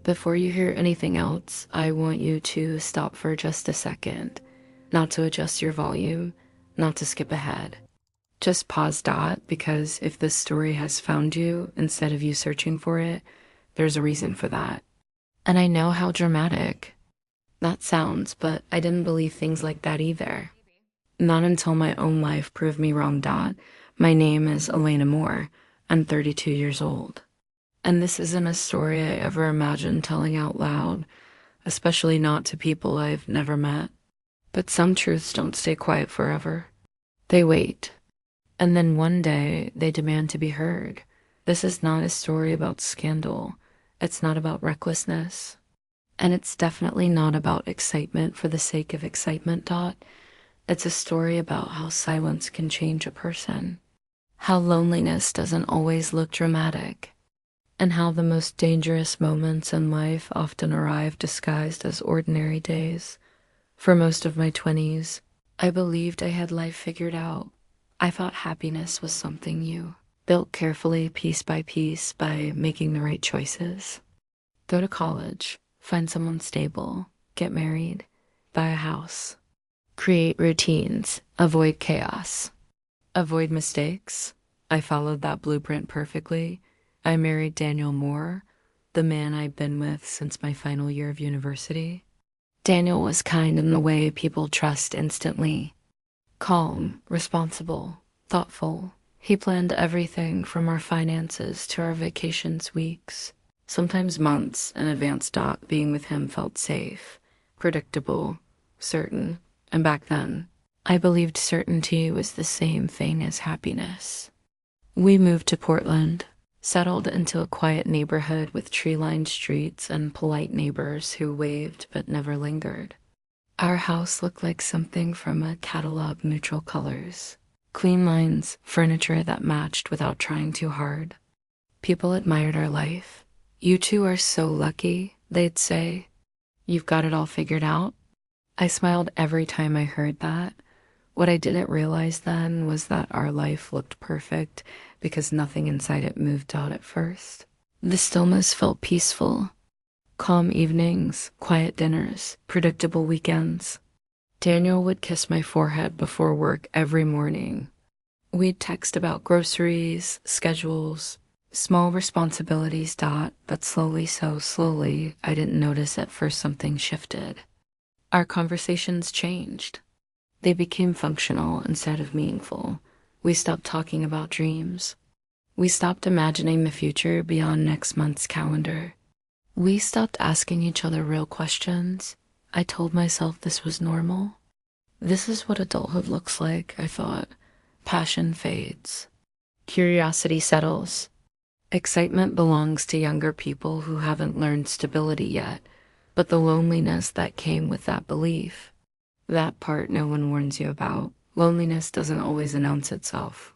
Before you hear anything else, I want you to stop for just a second. Not to adjust your volume, not to skip ahead. Just pause dot, because if this story has found you instead of you searching for it, there's a reason for that. And I know how dramatic that sounds, but I didn't believe things like that either. Not until my own life proved me wrong dot. My name is Elena Moore. I'm 32 years old. And this isn't a story I ever imagined telling out loud, especially not to people I've never met. But some truths don't stay quiet forever. They wait. And then one day, they demand to be heard. This is not a story about scandal. It's not about recklessness. And it's definitely not about excitement for the sake of excitement dot. It's a story about how silence can change a person. How loneliness doesn't always look dramatic. And how the most dangerous moments in life often arrive disguised as ordinary days. For most of my 20s, I believed I had life figured out. I thought happiness was something you built carefully, piece by piece, by making the right choices. Go to college, find someone stable, get married, buy a house, create routines, avoid chaos, avoid mistakes. I followed that blueprint perfectly. I married Daniel Moore, the man I've been with since my final year of university. Daniel was kind in the way people trust instantly. Calm, responsible, thoughtful. He planned everything from our finances to our vacations weeks, sometimes months in advance dot. Being with him felt safe, predictable, certain. And back then, I believed certainty was the same thing as happiness. We moved to Portland, settled into a quiet neighborhood with tree-lined streets and polite neighbors who waved but never lingered. Our house looked like something from a catalog, neutral colors. Clean lines, furniture that matched without trying too hard. People admired our life. "You two are so lucky," they'd say. "You've got it all figured out." I smiled every time I heard that. What I didn't realize then was that our life looked perfect because nothing inside it moved out at first. The stillness felt peaceful. Calm evenings, quiet dinners, predictable weekends. Daniel would kiss my forehead before work every morning. We'd text about groceries, schedules, small responsibilities dot, but slowly, I didn't notice at first something shifted. Our conversations changed. They became functional instead of meaningful. We stopped talking about dreams. We stopped imagining the future beyond next month's calendar. We stopped asking each other real questions. I told myself this was normal. This is what adulthood looks like, I thought. Passion fades. Curiosity settles. Excitement belongs to younger people who haven't learned stability yet, but the loneliness that came with that belief, that part no one warns you about. Loneliness doesn't always announce itself.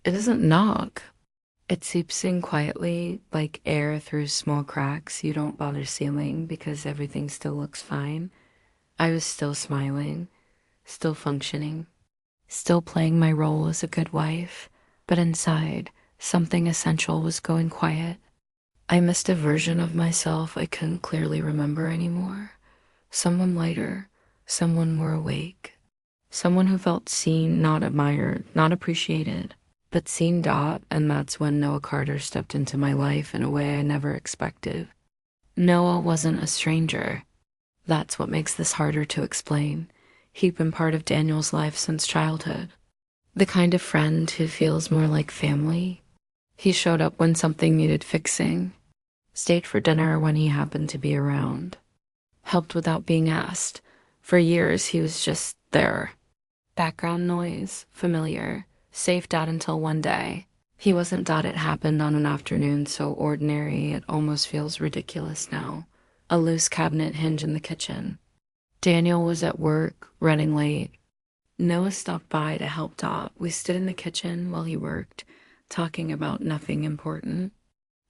It doesn't knock. It seeps in quietly, like air through small cracks you don't bother sealing because everything still looks fine. I was still smiling, still functioning, still playing my role as a good wife, but inside, something essential was going quiet. I missed a version of myself I couldn't clearly remember anymore. Someone lighter, someone more awake, someone who felt seen, not admired, not appreciated. But seen dot, and that's when Noah Carter stepped into my life in a way I never expected. Noah wasn't a stranger. That's what makes this harder to explain. He'd been part of Daniel's life since childhood. The kind of friend who feels more like family. He showed up when something needed fixing, stayed for dinner when he happened to be around, helped without being asked. For years, he was just there. Background noise, familiar. Safe dot until one day. He wasn't dot. It happened on an afternoon so ordinary it almost feels ridiculous now. A loose cabinet hinge in the kitchen. Daniel was at work, running late. Noah stopped by to help dot. We stood in the kitchen while he worked, talking about nothing important.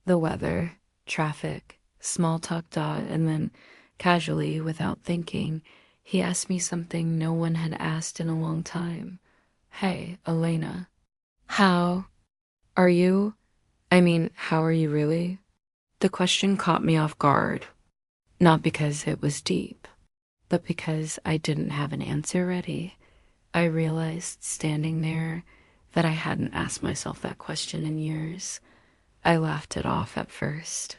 The weather, traffic, small talk dot, and then, casually, without thinking, he asked me something no one had asked in a long time. "Hey, Elena, how are you? How are you really?" The question caught me off guard. Not because it was deep, but because I didn't have an answer ready. I realized standing there that I hadn't asked myself that question in years. I laughed it off at first,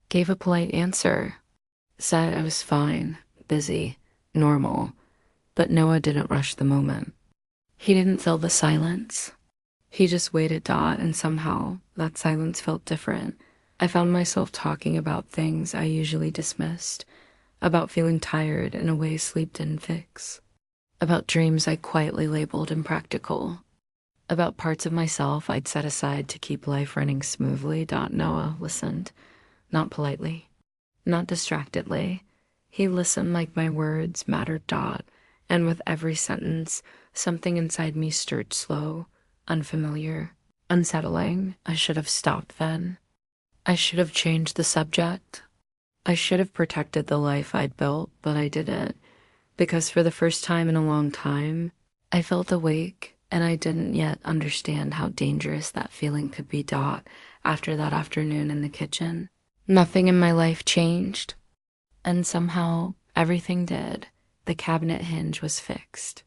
gave a polite answer, said I was fine, busy, normal, but Noah didn't rush the moment. He didn't fill the silence. He just waited, and somehow that silence felt different. I found myself talking about things I usually dismissed, about feeling tired in a way sleep didn't fix, about dreams I quietly labeled impractical, about parts of myself I'd set aside to keep life running smoothly. Noah listened, not politely, not distractedly. He listened like my words mattered. And with every sentence, something inside me stirred slow, unfamiliar, unsettling. I should have stopped then. I should have changed the subject. I should have protected the life I'd built, but I didn't. Because for the first time in a long time, I felt awake, and I didn't yet understand how dangerous that feeling could be. After that afternoon in the kitchen, nothing in my life changed, and somehow everything did. The cabinet hinge was fixed.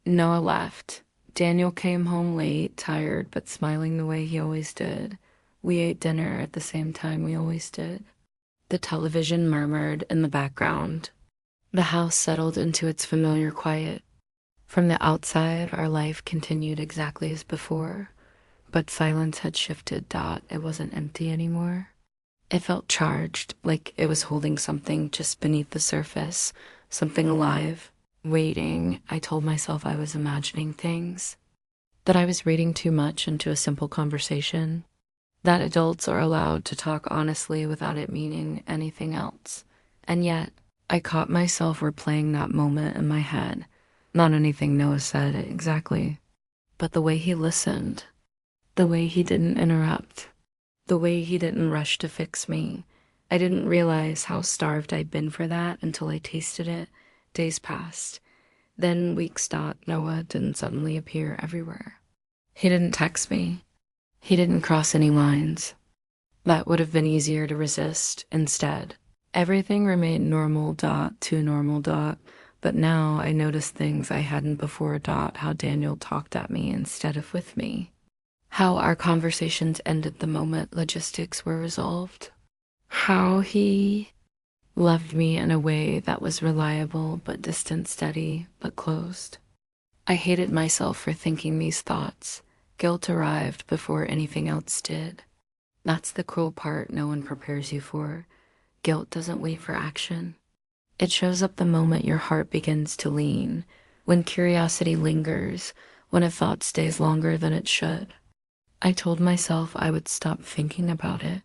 Noah left. Daniel came home late, tired, but smiling the way he always did. We ate dinner at the same time we always did. The television murmured in the background. The house settled into its familiar quiet. From the outside, our life continued exactly as before, but silence had shifted. It wasn't empty anymore. It felt charged, like it was holding something just beneath the surface, something alive, waiting. I told myself I was imagining things, that I was reading too much into a simple conversation, that adults are allowed to talk honestly without it meaning anything else. And yet, I caught myself replaying that moment in my head. Not anything Noah said exactly, but the way he listened, the way he didn't interrupt, the way he didn't rush to fix me. I didn't realize how starved I'd been for that until I tasted it. Days passed. Then weeks. Noah didn't suddenly appear everywhere. He didn't text me. He didn't cross any lines. That would have been easier to resist. Instead, everything remained normal. To normal. But now I noticed things I hadn't before. How Daniel talked at me instead of with me. How our conversations ended the moment logistics were resolved. How he loved me in a way that was reliable but distant, steady but closed. I hated myself for thinking these thoughts. Guilt arrived before anything else did. That's the cruel part no one prepares you for. Guilt doesn't wait for action. It shows up the moment your heart begins to lean, when curiosity lingers, when a thought stays longer than it should. I told myself I would stop thinking about it.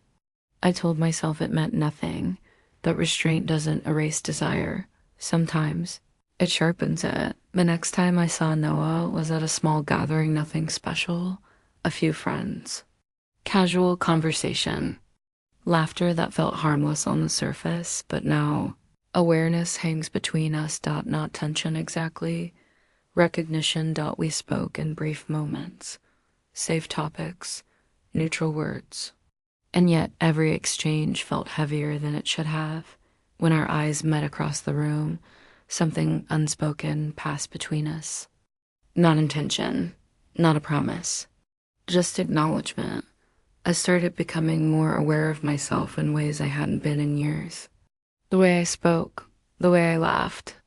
I told myself it meant nothing, but restraint doesn't erase desire. Sometimes it sharpens it. The next time I saw Noah was at a small gathering, nothing special. A few friends. Casual conversation. Laughter that felt harmless on the surface, but now awareness hangs between us. Not tension exactly. Recognition. We spoke in brief moments. Safe topics. Neutral words. And yet every exchange felt heavier than it should have. When our eyes met across the room, something unspoken passed between us. Not intention, not a promise, just acknowledgement. I started becoming more aware of myself in ways I hadn't been in years. The way I spoke, the way I laughed,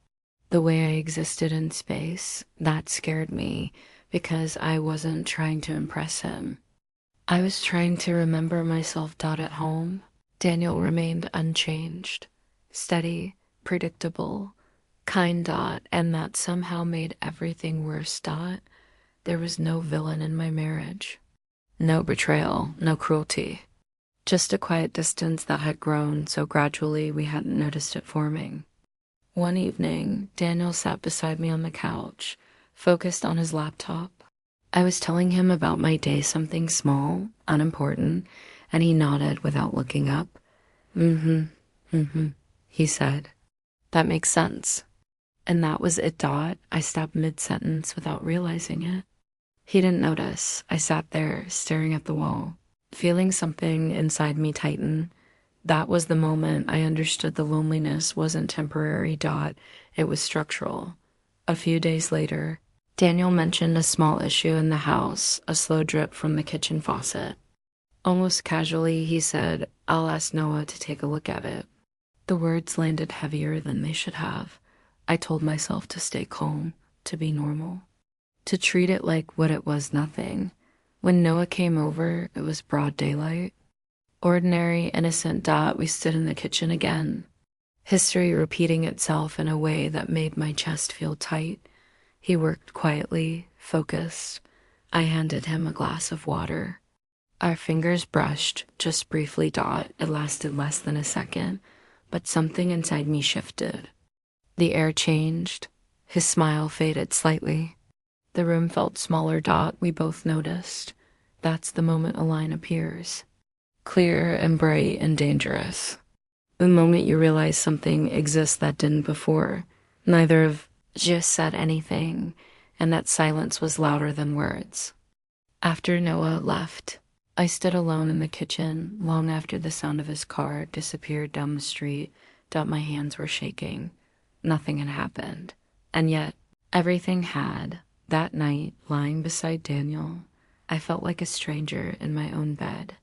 the way I existed in space, that scared me because I wasn't trying to impress him. I was trying to remember myself. At home, Daniel remained unchanged, steady, predictable, kind. And that somehow made everything worse. There was no villain in my marriage. No betrayal, no cruelty. Just a quiet distance that had grown so gradually we hadn't noticed it forming. One evening, Daniel sat beside me on the couch, focused on his laptop. I was telling him about my day, something small, unimportant, and he nodded without looking up. He said. That makes sense. And that was it. I stopped mid-sentence without realizing it. He didn't notice. I sat there, staring at the wall, feeling something inside me tighten. That was the moment I understood the loneliness wasn't temporary. It was structural. A few days later, Daniel mentioned a small issue in the house, a slow drip from the kitchen faucet. Almost casually, he said, "I'll ask Noah to take a look at it." The words landed heavier than they should have. I told myself to stay calm, to be normal, to treat it like what it was, nothing. When Noah came over, it was broad daylight. Ordinary, innocent. We stood in the kitchen again. History repeating itself in a way that made my chest feel tight. He worked quietly, focused. I handed him a glass of water. Our fingers brushed, just briefly. It lasted less than a second, but something inside me shifted. The air changed. His smile faded slightly. The room felt smaller. We both noticed. That's the moment a line appears. Clear and bright and dangerous. The moment you realize something exists that didn't before. Neither of just said anything, and that silence was louder than words. After Noah left, I stood alone in the kitchen long after the sound of his car disappeared down the street. My hands were shaking. Nothing had happened. And yet, everything had. That night, lying beside Daniel, I felt like a stranger in my own bed.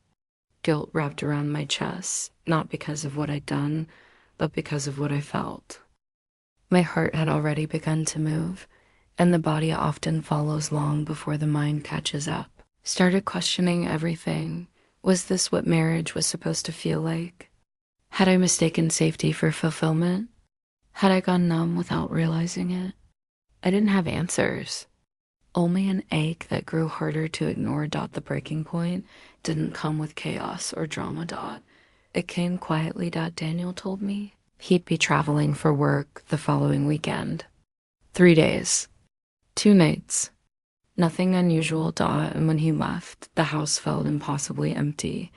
Guilt wrapped around my chest, not because of what I'd done, but because of what I felt. My heart had already begun to move, and the body often follows long before the mind catches up. Started questioning everything. Was this what marriage was supposed to feel like? Had I mistaken safety for fulfillment? Had I gone numb without realizing it? I didn't have answers. Only an ache that grew harder to ignore. The breaking point didn't come with chaos or drama. It came quietly. Daniel told me he'd be traveling for work the following weekend. 3 days. 2 nights. Nothing unusual. And when he left, the house felt impossibly empty.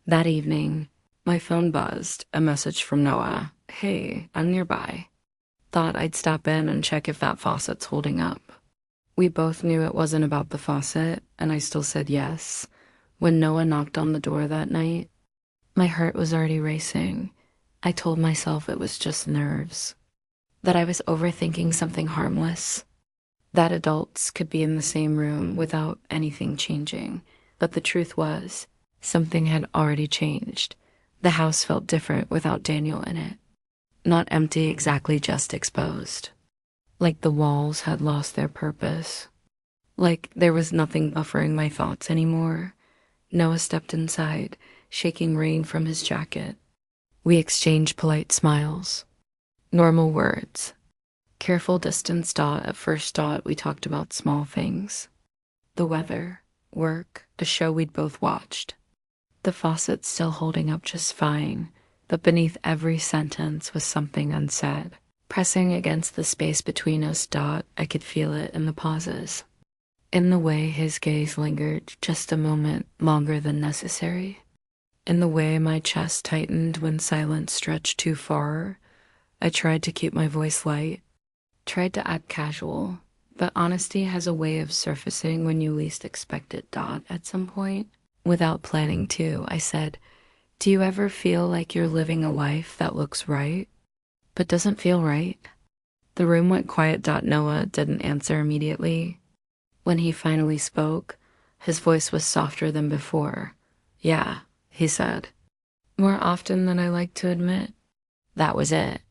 That evening, my phone buzzed. A message from Noah. "Hey, I'm nearby. Thought I'd stop in and check if that faucet's holding up." We both knew it wasn't about the faucet, and I still said yes. When Noah knocked on the door that night, my heart was already racing. I told myself it was just nerves, that I was overthinking something harmless, that adults could be in the same room without anything changing. But the truth was, something had already changed. The house felt different without Daniel in it. Not empty exactly, just exposed. Like the walls had lost their purpose. Like there was nothing buffering my thoughts anymore. Noah stepped inside, shaking rain from his jacket. We exchanged polite smiles. Normal words. Careful distance. At first, we talked about small things. The weather, work, the show we'd both watched. The faucet still holding up just fine, but beneath every sentence was something unsaid. Pressing against the space between us. I could feel it in the pauses. In the way his gaze lingered just a moment longer than necessary. In the way my chest tightened when silence stretched too far. I tried to keep my voice light, tried to act casual, but honesty has a way of surfacing when you least expect it. At some point, without planning to, I said, "Do you ever feel like you're living a life that looks right, but doesn't feel right?" The room went quiet. Noah didn't answer immediately. When he finally spoke, his voice was softer than before. "Yeah," he said. "More often than I like to admit." That was it.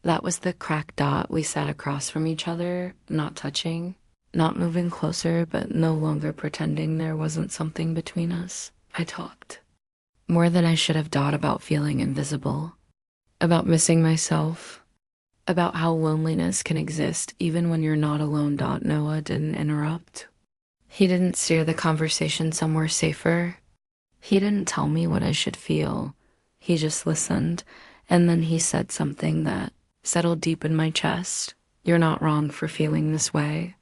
That was the crack. We sat across from each other, not touching, not moving closer, but no longer pretending there wasn't something between us. I talked. More than I should have. About feeling invisible. About missing myself. About how loneliness can exist even when you're not alone. Noah didn't interrupt. He didn't steer the conversation somewhere safer. He didn't tell me what I should feel. He just listened, and then he said something that settled deep in my chest. "You're not wrong for feeling this way."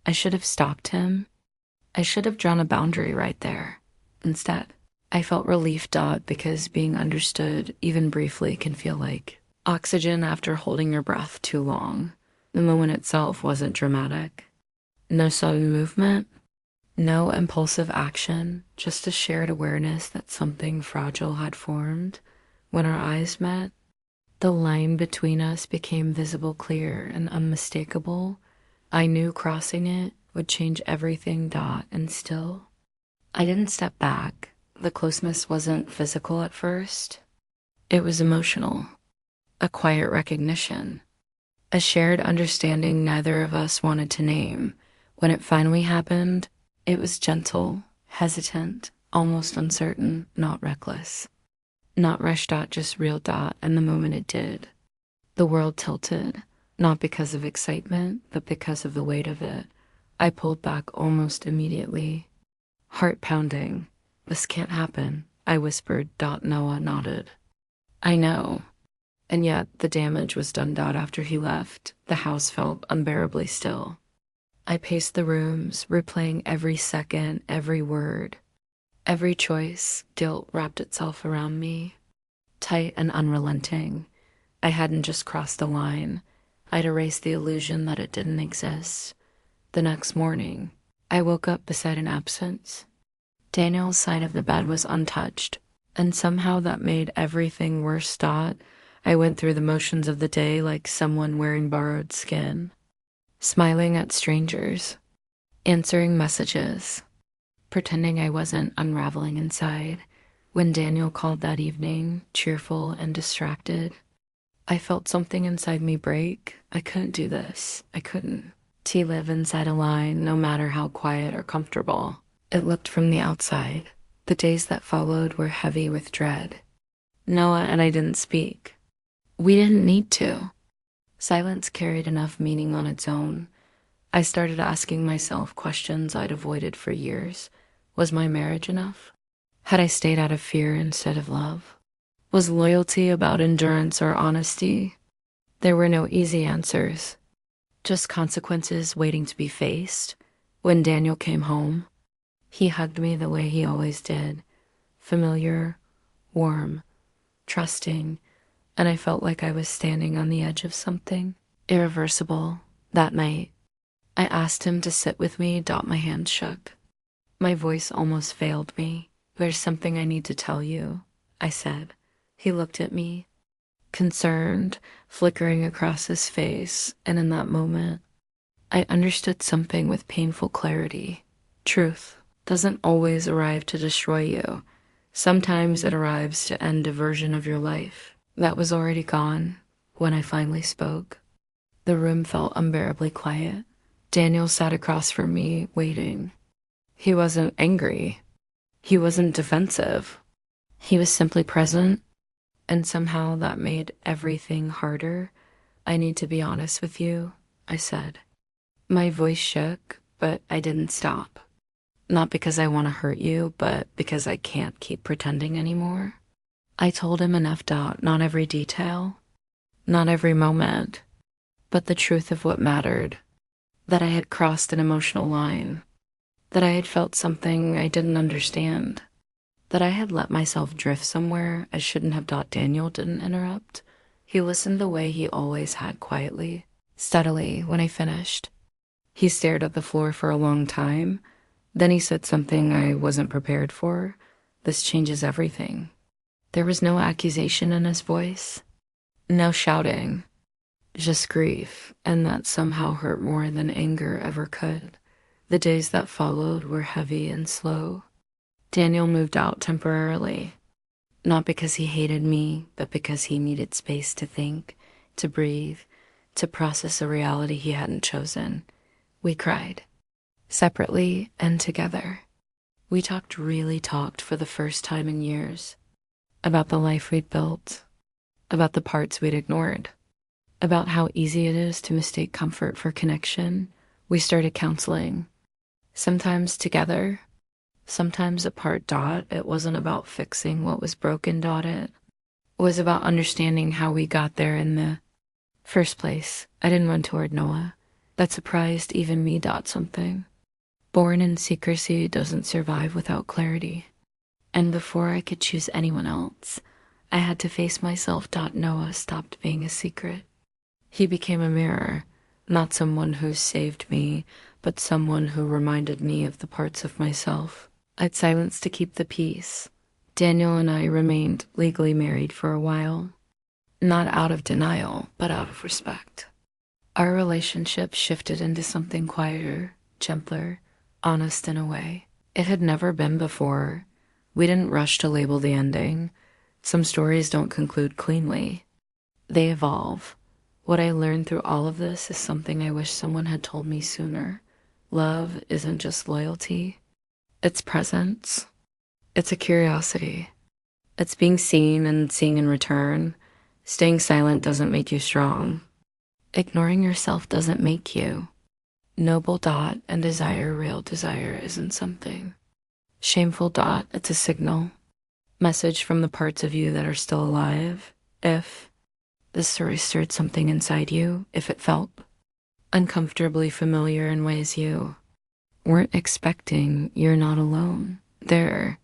I should have stopped him. I should have drawn a boundary right there. Instead, I felt relief. Because being understood, even briefly, can feel like oxygen after holding your breath too long. The moment itself wasn't dramatic. No sudden movement, no impulsive action, just a shared awareness that something fragile had formed. When our eyes met, the line between us became visible, clear, and unmistakable. I knew crossing it would change everything. And still, I didn't step back. The closeness wasn't physical at first. It was emotional, a quiet recognition, a shared understanding neither of us wanted to name. When it finally happened, it was gentle, hesitant, almost uncertain, not reckless. Not rushed. Just real. And the moment it did, the world tilted, not because of excitement, but because of the weight of it. I pulled back almost immediately, heart pounding. This can't happen, I whispered. Noah nodded. I know. And yet the damage was done. After he left, the house felt unbearably still. I paced the rooms, replaying every second, every word. Every choice, guilt wrapped itself around me, tight and unrelenting. I hadn't just crossed the line. I'd erased the illusion that it didn't exist. The next morning, I woke up beside an absence. Daniel's side of the bed was untouched, and somehow that made everything worse. I went through the motions of the day like someone wearing borrowed skin, smiling at strangers, answering messages, pretending I wasn't unraveling inside. When Daniel called that evening, cheerful and distracted, I felt something inside me break. I couldn't do this. I couldn't. To live inside a line, no matter how quiet or comfortable. It looked from the outside. The days that followed were heavy with dread. Noah and I didn't speak. We didn't need to. Silence carried enough meaning on its own. I started asking myself questions I'd avoided for years. Was my marriage enough? Had I stayed out of fear instead of love? Was loyalty about endurance or honesty? There were no easy answers, just consequences waiting to be faced. When Daniel came home, he hugged me the way he always did, familiar, warm, trusting, and I felt like I was standing on the edge of something irreversible. That night, I asked him to sit with me. My hand shook. My voice almost failed me. There's something I need to tell you, I said. He looked at me, concerned, flickering across his face, and in that moment, I understood something with painful clarity. Truth doesn't always arrive to destroy you. Sometimes it arrives to end a version of your life that was already gone. When I finally spoke, the room felt unbearably quiet. Daniel sat across from me, waiting. He wasn't angry. He wasn't defensive. He was simply present, and somehow that made everything harder. I need to be honest with you, I said. My voice shook, but I didn't stop. Not because I want to hurt you, but because I can't keep pretending anymore. I told him enough. Not every detail, not every moment, but the truth of what mattered. That I had crossed an emotional line. That I had felt something I didn't understand. That I had let myself drift somewhere I shouldn't have. Daniel didn't interrupt. He listened the way he always had, quietly, steadily. When I finished, he stared at the floor for a long time. Then he said something I wasn't prepared for. This changes everything. There was no accusation in his voice, no shouting, just grief, and that somehow hurt more than anger ever could. The days that followed were heavy and slow. Daniel moved out temporarily, not because he hated me, but because he needed space to think, to breathe, to process a reality he hadn't chosen. We cried, separately and together. We really talked for the first time in years, about the life we'd built, about the parts we'd ignored, about how easy it is to mistake comfort for connection. We started counseling, sometimes together, sometimes apart. It wasn't about fixing what was broken. It was about understanding how we got there in the first place. I didn't run toward Noah. That surprised even me. Something born in secrecy doesn't survive without clarity. And before I could choose anyone else, I had to face myself. Noah stopped being a secret. He became a mirror, not someone who saved me, but someone who reminded me of the parts of myself I'd silenced to keep the peace, Daniel and I remained legally married for a while, not out of denial, but out of respect. Our relationship shifted into something quieter, gentler, honest in a way it had never been before. We didn't rush to label the ending. Some stories don't conclude cleanly. They evolve. What I learned through all of this is something I wish someone had told me sooner. Love isn't just loyalty. It's presence. It's a curiosity. It's being seen and seeing in return. Staying silent doesn't make you strong. Ignoring yourself doesn't make you. Noble dot and desire real desire isn't something. Shameful dot, it's a signal. Message from the parts of you that are still alive. If this story stirred something inside you, if it felt uncomfortably familiar in ways you weren't expecting, you're not alone. There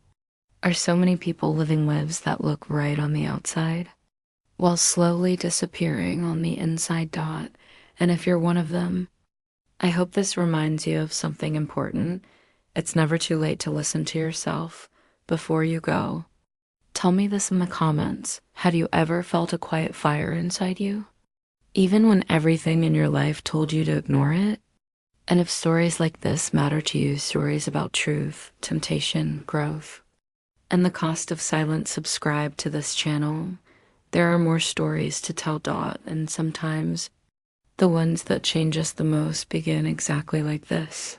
are so many people living lives that look right on the outside, while slowly disappearing on the inside dot. And if you're one of them, I hope this reminds you of something important. It's never too late to listen to yourself. Before you go, tell me this in the comments. Had you ever felt a quiet fire inside you, even when everything in your life told you to ignore it? And if stories like this matter to you, stories about truth, temptation, growth, and the cost of silence, subscribe to this channel. There are more stories to tell, dot, and sometimes the ones that change us the most begin exactly like this.